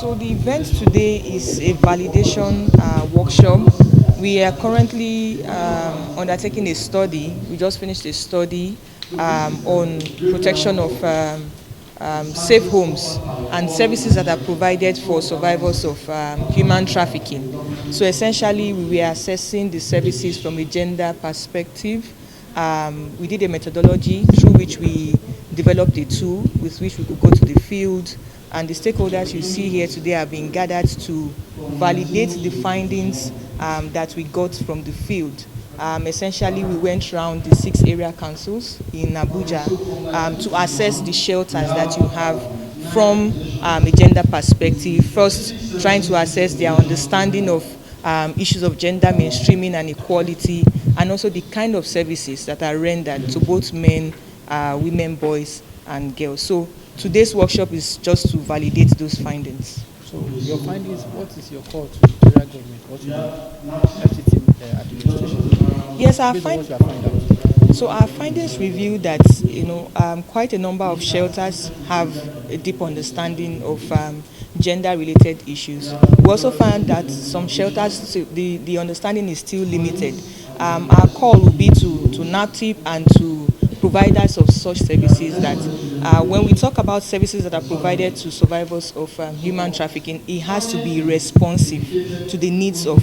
So the event today is a validation workshop. We are currently undertaking a study. We just finished a study on protection of safe homes and services that are provided for survivors of human trafficking. So essentially, we were assessing the services from a gender perspective. We did a methodology through which we developed a tool with which we could go to the field, and the stakeholders you see here today have been gathered to validate the findings that we got from the field. Essentially, we went around the 6 area councils in Abuja to assess the shelters that you have from a gender perspective. First, trying to assess their understanding of issues of gender mainstreaming and equality, and also the kind of services that are rendered to both men, women, boys, and girls. So today's workshop is just to validate those findings. So your findings, what is your call to the federal government? What is the FCT administration? Yes, our findings reveal that quite a number of shelters have a deep understanding of gender-related issues. We also found that some shelters, the understanding is still limited. Our call will be to NAPTIP and to providers of such services that when we talk about services that are provided to survivors of human trafficking, it has to be responsive to the needs of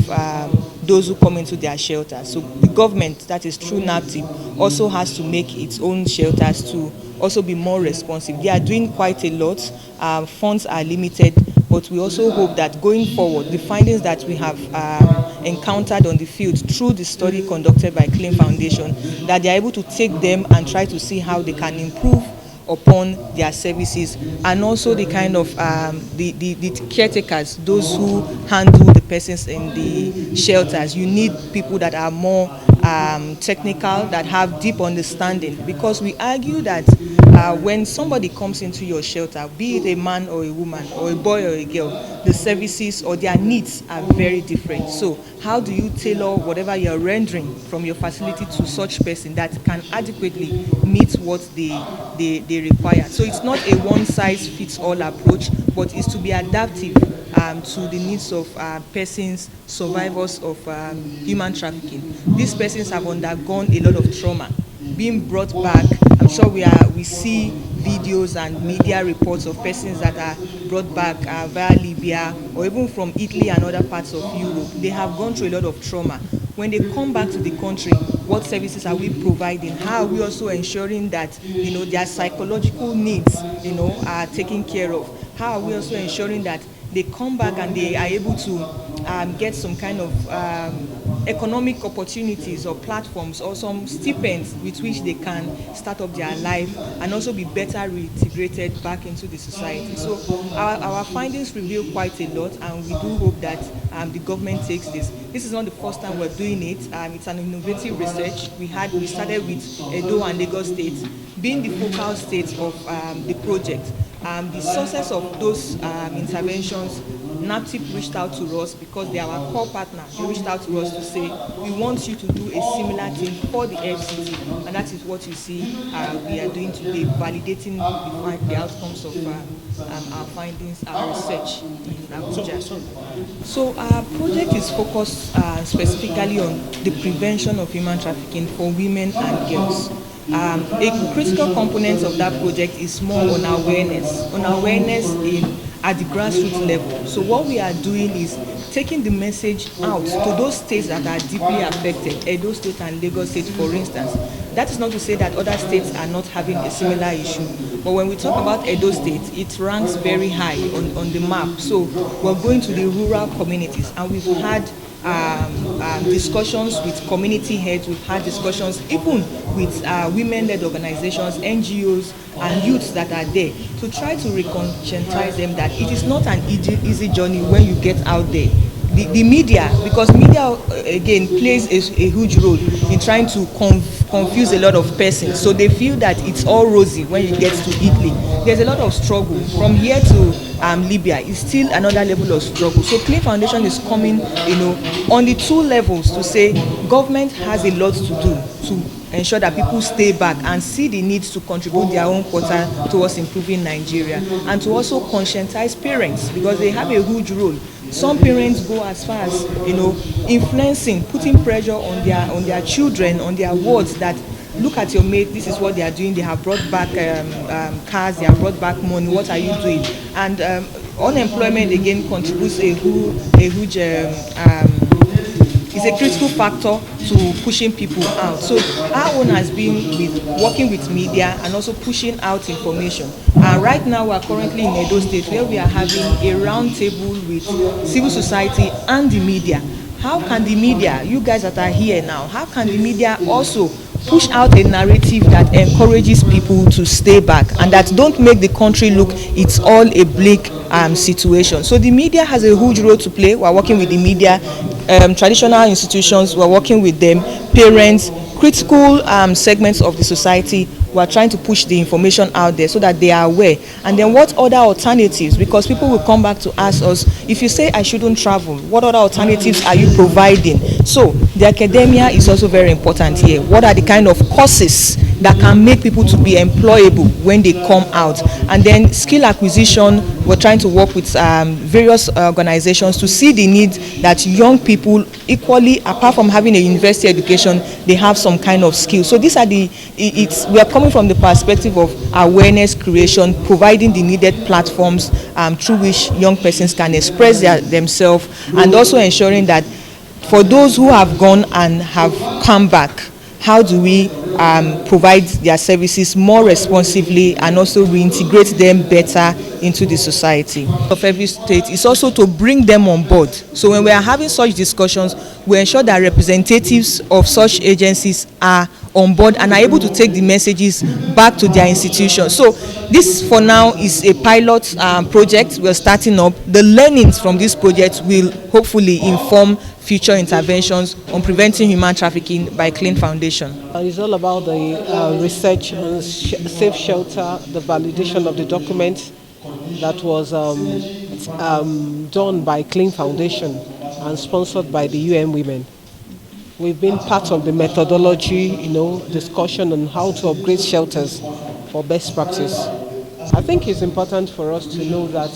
those who come into their shelters. So the government, that is through NAPTIP, also has to make its own shelters to also be more responsive. They are doing quite a lot. Funds are limited, but we also hope that going forward, the findings that we have encountered on the field through the study conducted by Clean Foundation, that they are able to take them and try to see how they can improve upon their services, and also the kind of the caretakers, those who handle the persons in the shelters. You need people that are more technical, that have deep understanding, because we argue that when somebody comes into your shelter, be it a man or a woman or a boy or a girl, the services or their needs are very different. So how do you tailor whatever you're rendering from your facility to such person that can adequately meet what they require? So it's not a one-size-fits-all approach, but it's to be adaptive to the needs of persons, survivors of human trafficking. These persons have undergone a lot of trauma. Being brought back, I'm sure we see videos and media reports of persons that are brought back via Libya or even from Italy and other parts of Europe. They have gone through a lot of trauma. When they come back to the country, what services are we providing? How are we also ensuring that their psychological needs are taken care of? How are we also ensuring that they come back and they are able to get some kind of economic opportunities or platforms or some stipends with which they can start up their life and also be better reintegrated back into the society? So our findings reveal quite a lot, and we do hope that the government takes this. This is not the first time we're doing it. It's an innovative research. We started with Edo and Lagos State being the focal state of the project. The success of those interventions, NAPTIP reached out to us because they are our core partner. They reached out to us to say, we want you to do a similar thing for the FCT, and that is what you see we are doing today, validating the outcomes of our findings, our research in Abuja. So our project is focused specifically on the prevention of human trafficking for women and girls. A critical component of that project is more on awareness at the grassroots level. So what we are doing is taking the message out to those states that are deeply affected, Edo State and Lagos State, for instance. That is not to say that other states are not having a similar issue. But when we talk about Edo State, it ranks very high on the map. So we're going to the rural communities, and we've had discussions with community heads. We've had discussions even with women-led organizations, NGOs, and youths that are there to try to reconscientize them that it is not an easy journey when you get out there. the media, because media again plays a huge role in trying to confuse a lot of persons. So they feel that it's all rosy when you get to Italy. There's a lot of struggle from here to Libya. It's still another level of struggle. So Clean Foundation is coming, on the two levels to say government has a lot to do to ensure that people stay back and see the need to contribute their own quota towards improving Nigeria, and to also conscientize parents, because they have a huge role. Some parents go as far as influencing, putting pressure on their children, on their wards, that look at your mate, this is what they are doing, they have brought back cars, they have brought back money, what are you doing? And unemployment again contributes a huge is a critical factor to pushing people out. So our own has been working with media and also pushing out information. And right now we are currently in Edo State, where we are having a round table with civil society and the media. How can the media, you guys that are here now, how can the media also push out a narrative that encourages people to stay back and that don't make the country look it's all a bleak situation? So the media has a huge role to play. We're working with the media, traditional institutions, we're working with them, parents, critical segments of the society. We're trying to push the information out there so that they are aware. And then what other alternatives? Because people will come back to ask us, if you say I shouldn't travel, what other alternatives are you providing? So the academia is also very important here. What are the kind of courses that can make people to be employable when they come out? And then skill acquisition, we're trying to work with various organizations to see the need that young people equally, apart from having a university education, they have some kind of skill. So these are we are coming from the perspective of awareness creation, providing the needed platforms through which young persons can express themselves, and also ensuring that for those who have gone and have come back, how do we provide their services more responsively and also reintegrate them better into the society of every state? Is also to bring them on board. So when we are having such discussions, we ensure that representatives of such agencies are on board and are able to take the messages back to their institutions. So this for now is a pilot project we're starting up. The learnings from this project will hopefully inform future interventions on preventing human trafficking by Clean Foundation. It's all about the research on safe shelter, the validation of the document that was done by Clean Foundation and sponsored by the UN Women. We've been part of the methodology, discussion on how to upgrade shelters for best practice. I think it's important for us to know that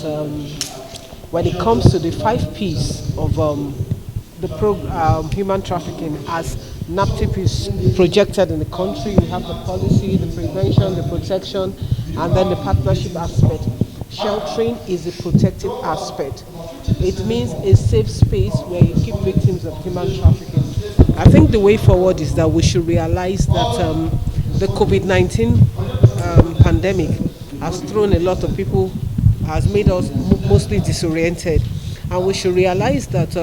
when it comes to the 5 P's of the program, human trafficking, as NAPTIP is projected in the country, we have the policy, the prevention, the protection, and then the partnership aspect. Sheltering is a protective aspect. It means a safe space where you keep victims of human trafficking. I think the way forward is that we should realize that the COVID-19 pandemic has thrown a lot of people, has made us mostly disoriented. And we should realize that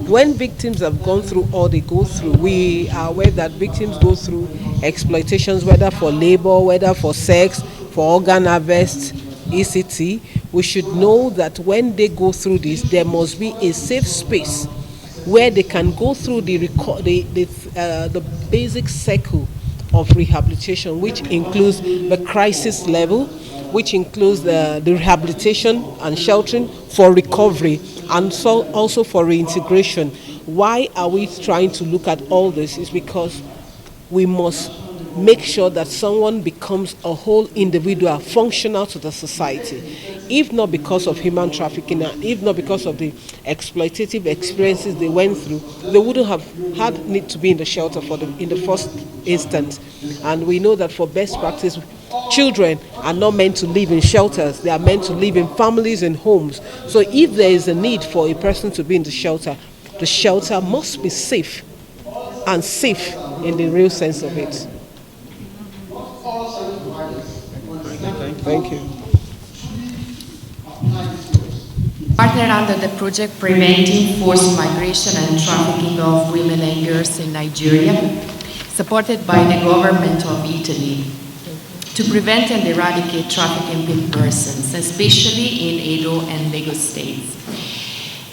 when victims have gone through all they go through, we are aware that victims go through exploitations, whether for labor, whether for sex, for organ harvest, ECT. We should know that when they go through this, there must be a safe space where they can go through the basic cycle of rehabilitation, which includes the crisis level, which includes the rehabilitation and sheltering for recovery, and so also for reintegration. Why are we trying to look at all this? Is because we must make sure that someone becomes a whole individual, functional to the society. If not because of human trafficking, and if not because of the exploitative experiences they went through, they wouldn't have had need to be in the shelter in the first instance. And we know that for best practice, children are not meant to live in shelters. They are meant to live in families and homes. So if there is a need for a person to be in the shelter must be safe, and safe in the real sense of it. Thank you. Partner under the project Preventing Forced Migration and Trafficking of Women and Girls in Nigeria, supported by the government of Italy, to prevent and eradicate trafficking in persons, especially in Edo and Lagos states.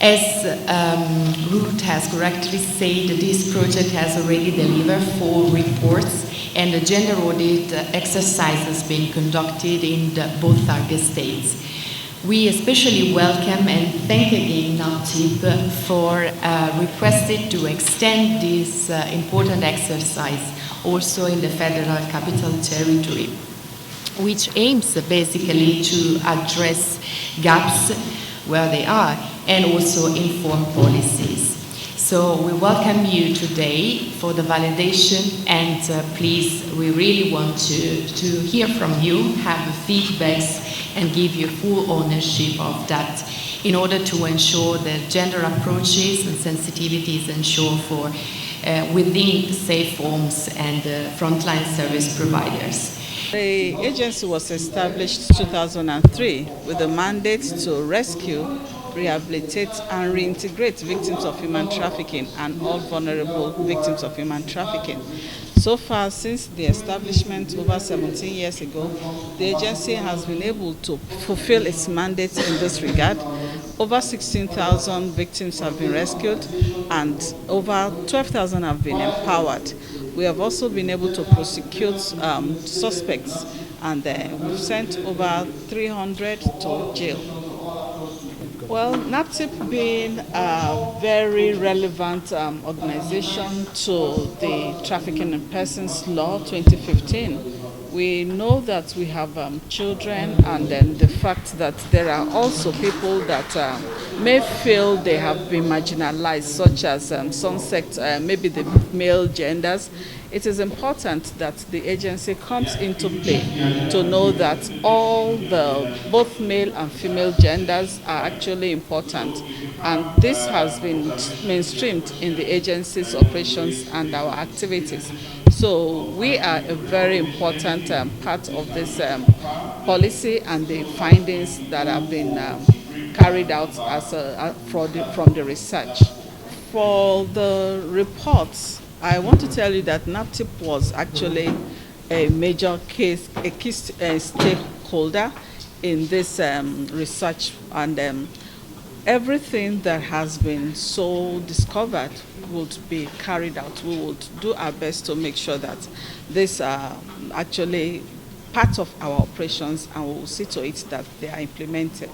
As Ruth has correctly said, this project has already delivered 4 reports, and the gender audit exercise has been conducted in both target states. We especially welcome and thank again NAPTIP for requesting to extend this important exercise also in the Federal Capital Territory, which aims basically to address gaps where they are and also inform policies. So we welcome you today for the validation, and please, we really want to hear from you, have feedbacks, and give you full ownership of that in order to ensure that gender approaches and sensitivities ensure for within safe homes and frontline service providers. The agency was established in 2003 with a mandate to rescue, rehabilitate and reintegrate victims of human trafficking and all vulnerable victims of human trafficking. So far, since the establishment over 17 years ago, the agency has been able to fulfill its mandate in this regard. Over 16,000 victims have been rescued and over 12,000 have been empowered. We have also been able to prosecute suspects, and we've sent over 300 to jail. Well, NAPTIP being a very relevant organization to the Trafficking in Persons Law 2015, we know that we have children, and then the fact that there are also people that may feel they have been marginalized, such as some sects, maybe the male genders. It is important that the agency comes into play to know that all both male and female genders are actually important, and this has been mainstreamed in the agency's operations and our activities. So we are a very important part of this policy and the findings that have been carried out as from the research. For the reports, I want to tell you that NAPTIP was actually a major key stakeholder in this research, and everything that has been so discovered would be carried out. We would do our best to make sure that this are actually part of our operations, and we will see to it that they are implemented.